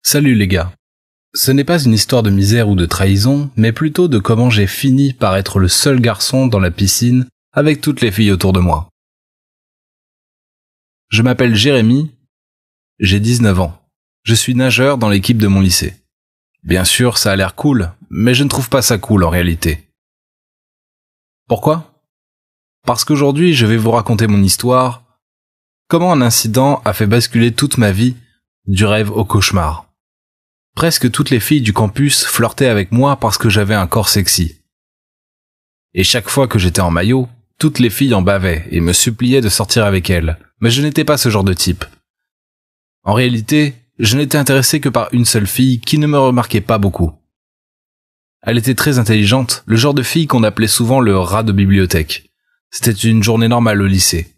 Salut les gars. Ce n'est pas une histoire de misère ou de trahison, mais plutôt de comment j'ai fini par être le seul garçon dans la piscine avec toutes les filles autour de moi. Je m'appelle Jérémy, j'ai 19 ans. Je suis nageur dans l'équipe de mon lycée. Bien sûr, ça a l'air cool, mais je ne trouve pas ça cool en réalité. Pourquoi ? Parce qu'aujourd'hui, je vais vous raconter mon histoire, comment un incident a fait basculer toute ma vie du rêve au cauchemar. Presque toutes les filles du campus flirtaient avec moi parce que j'avais un corps sexy. Et chaque fois que j'étais en maillot, toutes les filles en bavaient et me suppliaient de sortir avec elles, mais je n'étais pas ce genre de type. En réalité, je n'étais intéressé que par une seule fille qui ne me remarquait pas beaucoup. Elle était très intelligente, le genre de fille qu'on appelait souvent le rat de bibliothèque. C'était une journée normale au lycée.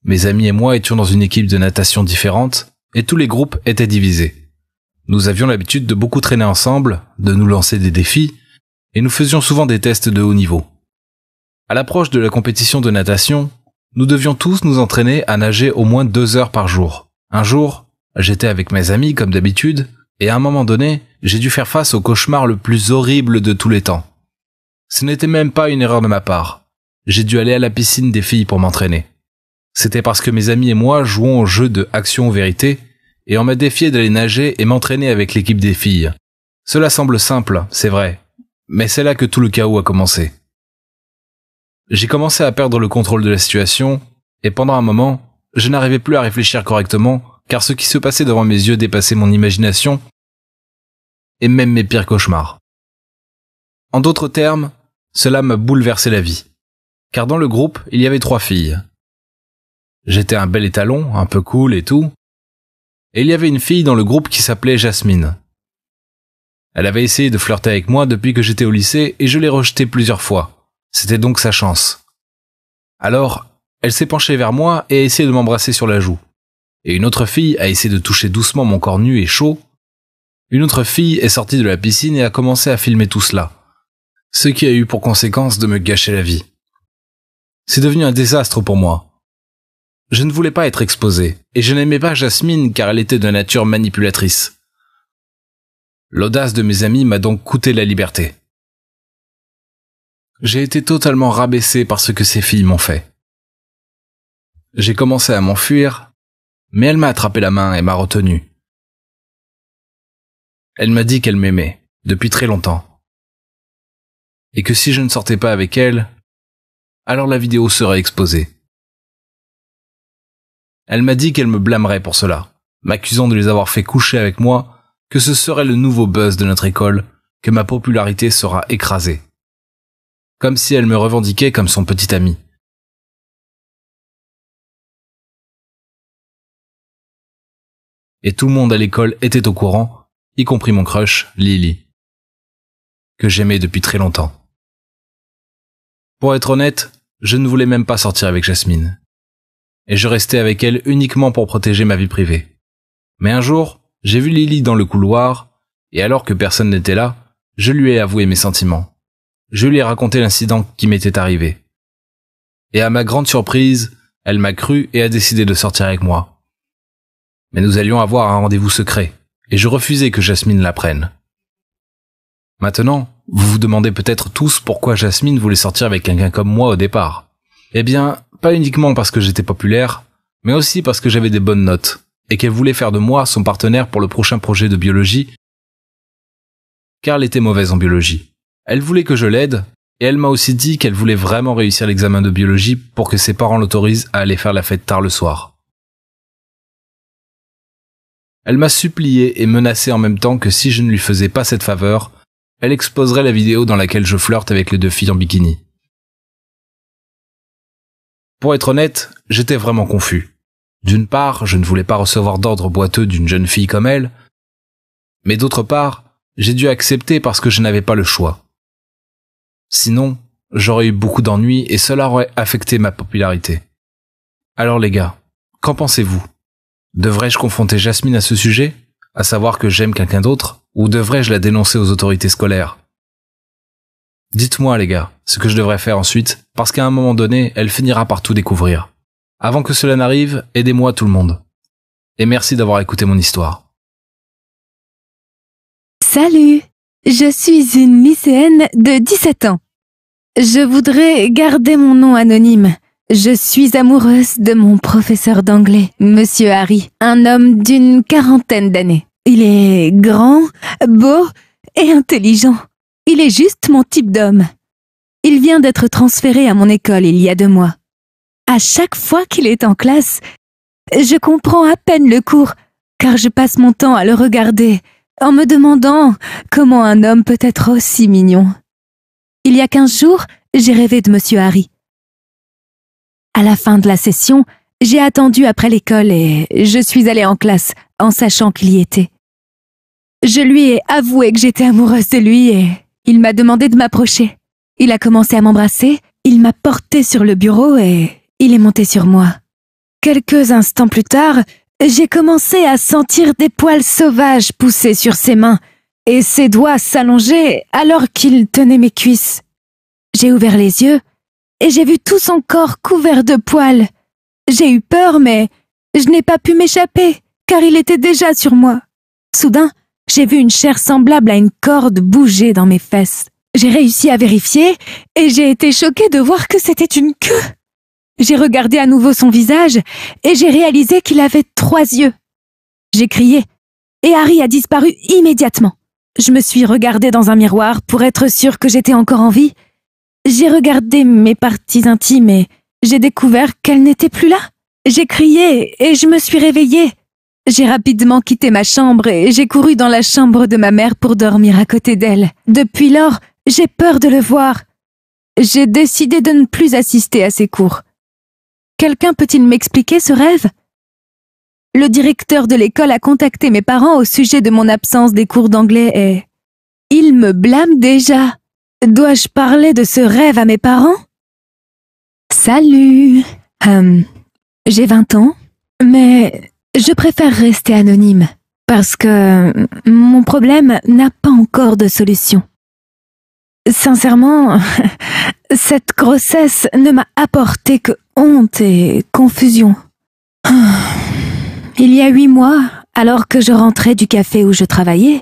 Mes amis et moi étions dans une équipe de natation différente, et tous les groupes étaient divisés. Nous avions l'habitude de beaucoup traîner ensemble, de nous lancer des défis, et nous faisions souvent des tests de haut niveau. À l'approche de la compétition de natation, nous devions tous nous entraîner à nager au moins 2 heures par jour. Un jour, j'étais avec mes amis comme d'habitude, et à un moment donné, j'ai dû faire face au cauchemar le plus horrible de tous les temps. Ce n'était même pas une erreur de ma part. J'ai dû aller à la piscine des filles pour m'entraîner. C'était parce que mes amis et moi jouons au jeu de action ou vérité, et on m'a défié d'aller nager et m'entraîner avec l'équipe des filles. Cela semble simple, c'est vrai, mais c'est là que tout le chaos a commencé. J'ai commencé à perdre le contrôle de la situation, et pendant un moment, je n'arrivais plus à réfléchir correctement, car ce qui se passait devant mes yeux dépassait mon imagination, et même mes pires cauchemars. En d'autres termes, cela m'a bouleversé la vie, car dans le groupe, il y avait 3 filles. J'étais un bel étalon, un peu cool et tout, et il y avait une fille dans le groupe qui s'appelait Jasmine. Elle avait essayé de flirter avec moi depuis que j'étais au lycée et je l'ai rejetée plusieurs fois. C'était donc sa chance. Alors, elle s'est penchée vers moi et a essayé de m'embrasser sur la joue. Et une autre fille a essayé de toucher doucement mon corps nu et chaud. Une autre fille est sortie de la piscine et a commencé à filmer tout cela. Ce qui a eu pour conséquence de me gâcher la vie. C'est devenu un désastre pour moi. Je ne voulais pas être exposé, et je n'aimais pas Jasmine car elle était de nature manipulatrice. L'audace de mes amis m'a donc coûté la liberté. J'ai été totalement rabaissé par ce que ces filles m'ont fait. J'ai commencé à m'enfuir, mais elle m'a attrapé la main et m'a retenu. Elle m'a dit qu'elle m'aimait, depuis très longtemps. Et que si je ne sortais pas avec elle, alors la vidéo serait exposée. Elle m'a dit qu'elle me blâmerait pour cela, m'accusant de les avoir fait coucher avec moi, que ce serait le nouveau buzz de notre école, que ma popularité sera écrasée. Comme si elle me revendiquait comme son petit ami. Et tout le monde à l'école était au courant, y compris mon crush, Lily, que j'aimais depuis très longtemps. Pour être honnête, je ne voulais même pas sortir avec Jasmine. Et je restais avec elle uniquement pour protéger ma vie privée. Mais un jour, j'ai vu Lily dans le couloir, et alors que personne n'était là, je lui ai avoué mes sentiments. Je lui ai raconté l'incident qui m'était arrivé. Et à ma grande surprise, elle m'a cru et a décidé de sortir avec moi. Mais nous allions avoir un rendez-vous secret, et je refusais que Jasmine l'apprenne. Maintenant, vous vous demandez peut-être tous pourquoi Jasmine voulait sortir avec quelqu'un comme moi au départ. Eh bien, pas uniquement parce que j'étais populaire, mais aussi parce que j'avais des bonnes notes, et qu'elle voulait faire de moi son partenaire pour le prochain projet de biologie, car elle était mauvaise en biologie. Elle voulait que je l'aide, et elle m'a aussi dit qu'elle voulait vraiment réussir l'examen de biologie pour que ses parents l'autorisent à aller faire la fête tard le soir. Elle m'a supplié et menacé en même temps que si je ne lui faisais pas cette faveur, elle exposerait la vidéo dans laquelle je flirte avec les 2 filles en bikini. Pour être honnête, j'étais vraiment confus. D'une part, je ne voulais pas recevoir d'ordre boiteux d'une jeune fille comme elle, mais d'autre part, j'ai dû accepter parce que je n'avais pas le choix. Sinon, j'aurais eu beaucoup d'ennuis et cela aurait affecté ma popularité. Alors les gars, qu'en pensez-vous ? Devrais-je confronter Jasmine à ce sujet, à savoir que j'aime quelqu'un d'autre, ou devrais-je la dénoncer aux autorités scolaires ? Dites-moi les gars, ce que je devrais faire ensuite, parce qu'à un moment donné, elle finira par tout découvrir. Avant que cela n'arrive, aidez-moi tout le monde. Et merci d'avoir écouté mon histoire. Salut, je suis une lycéenne de 17 ans. Je voudrais garder mon nom anonyme. Je suis amoureuse de mon professeur d'anglais, Monsieur Harry, un homme d'une quarantaine d'années. Il est grand, beau et intelligent. Il est juste mon type d'homme. Il vient d'être transféré à mon école il y a 2 mois. À chaque fois qu'il est en classe, je comprends à peine le cours, car je passe mon temps à le regarder, en me demandant comment un homme peut être aussi mignon. Il y a 15 jours, j'ai rêvé de Monsieur Harry. À la fin de la session, j'ai attendu après l'école et je suis allée en classe en sachant qu'il y était. Je lui ai avoué que j'étais amoureuse de lui et il m'a demandé de m'approcher. Il a commencé à m'embrasser, il m'a portée sur le bureau et il est monté sur moi. Quelques instants plus tard, j'ai commencé à sentir des poils sauvages pousser sur ses mains et ses doigts s'allonger alors qu'il tenait mes cuisses. J'ai ouvert les yeux et j'ai vu tout son corps couvert de poils. J'ai eu peur, mais je n'ai pas pu m'échapper, car il était déjà sur moi. Soudain, j'ai vu une chair semblable à une corde bouger dans mes fesses. J'ai réussi à vérifier et j'ai été choquée de voir que c'était une queue. J'ai regardé à nouveau son visage et j'ai réalisé qu'il avait 3 yeux. J'ai crié et Harry a disparu immédiatement. Je me suis regardée dans un miroir pour être sûre que j'étais encore en vie. J'ai regardé mes parties intimes et j'ai découvert qu'elles n'étaient plus là. J'ai crié et je me suis réveillée. J'ai rapidement quitté ma chambre et j'ai couru dans la chambre de ma mère pour dormir à côté d'elle. Depuis lors, j'ai peur de le voir. J'ai décidé de ne plus assister à ses cours. Quelqu'un peut-il m'expliquer ce rêve? Le directeur de l'école a contacté mes parents au sujet de mon absence des cours d'anglais et il me blâme déjà. Dois-je parler de ce rêve à mes parents? Salut. J'ai 20 ans, mais je préfère rester anonyme parce que mon problème n'a pas encore de solution. Sincèrement, cette grossesse ne m'a apporté que honte et confusion. Il y a 8 mois, alors que je rentrais du café où je travaillais,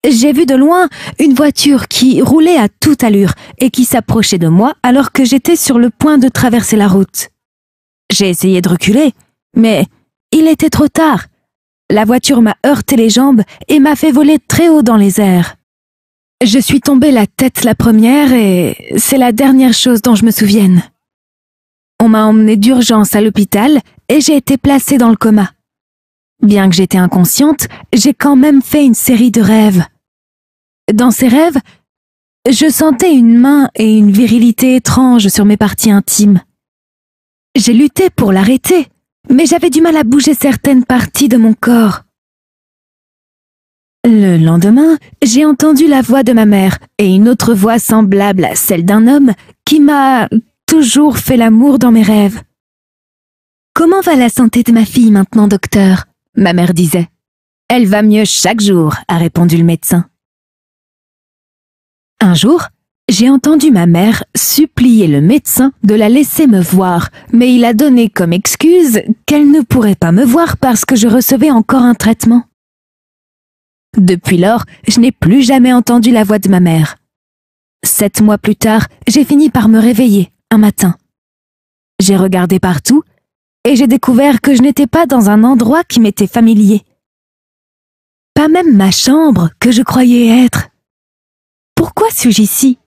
j'ai vu de loin une voiture qui roulait à toute allure et qui s'approchait de moi alors que j'étais sur le point de traverser la route. J'ai essayé de reculer, mais il était trop tard. La voiture m'a heurté les jambes et m'a fait voler très haut dans les airs. Je suis tombée la tête la première et c'est la dernière chose dont je me souvienne. On m'a emmenée d'urgence à l'hôpital et j'ai été placée dans le coma. Bien que j'étais inconsciente, j'ai quand même fait une série de rêves. Dans ces rêves, je sentais une main et une virilité étranges sur mes parties intimes. J'ai lutté pour l'arrêter, mais j'avais du mal à bouger certaines parties de mon corps. Le lendemain, j'ai entendu la voix de ma mère et une autre voix semblable à celle d'un homme qui m'a toujours fait l'amour dans mes rêves. « Comment va la santé de ma fille maintenant, docteur ?» ma mère disait. « Elle va mieux chaque jour », a répondu le médecin. Un jour, j'ai entendu ma mère supplier le médecin de la laisser me voir, mais il a donné comme excuse qu'elle ne pourrait pas me voir parce que je recevais encore un traitement. Depuis lors, je n'ai plus jamais entendu la voix de ma mère. 7 mois plus tard, j'ai fini par me réveiller, un matin. J'ai regardé partout et j'ai découvert que je n'étais pas dans un endroit qui m'était familier. Pas même ma chambre que je croyais être. Pourquoi suis-je ici?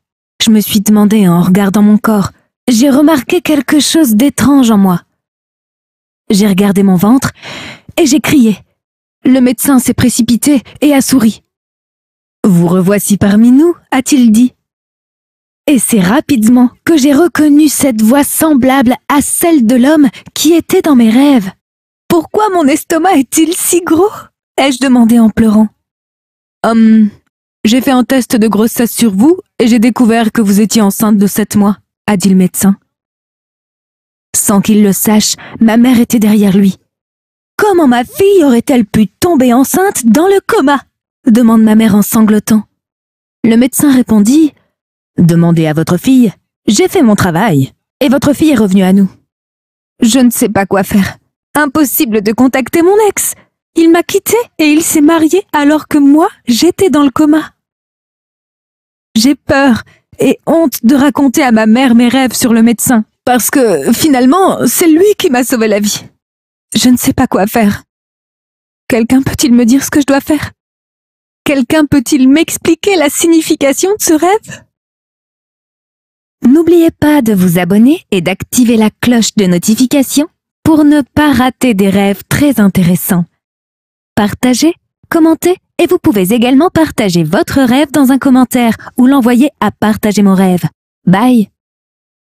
Je me suis demandé en regardant mon corps. J'ai remarqué quelque chose d'étrange en moi. J'ai regardé mon ventre et j'ai crié. Le médecin s'est précipité et a souri. « Vous revoici parmi nous » a-t-il dit. Et c'est rapidement que j'ai reconnu cette voix semblable à celle de l'homme qui était dans mes rêves. « Pourquoi mon estomac est-il si gros ?» ai-je demandé en pleurant. J'ai fait un test de grossesse sur vous et j'ai découvert que vous étiez enceinte de 7 mois, a dit le médecin. Sans qu'il le sache, ma mère était derrière lui. Comment ma fille aurait-elle pu tomber enceinte dans le coma? Demande ma mère en sanglotant. Le médecin répondit, demandez à votre fille, j'ai fait mon travail et votre fille est revenue à nous. Je ne sais pas quoi faire. Impossible de contacter mon ex. Il m'a quitté et il s'est marié alors que moi, j'étais dans le coma. J'ai peur et honte de raconter à ma mère mes rêves sur le médecin, parce que finalement, c'est lui qui m'a sauvé la vie. Je ne sais pas quoi faire. Quelqu'un peut-il me dire ce que je dois faire? Quelqu'un peut-il m'expliquer la signification de ce rêve? N'oubliez pas de vous abonner et d'activer la cloche de notification pour ne pas rater des rêves très intéressants. Partagez, commentez et vous pouvez également partager votre rêve dans un commentaire ou l'envoyer à Partager mon rêve. Bye!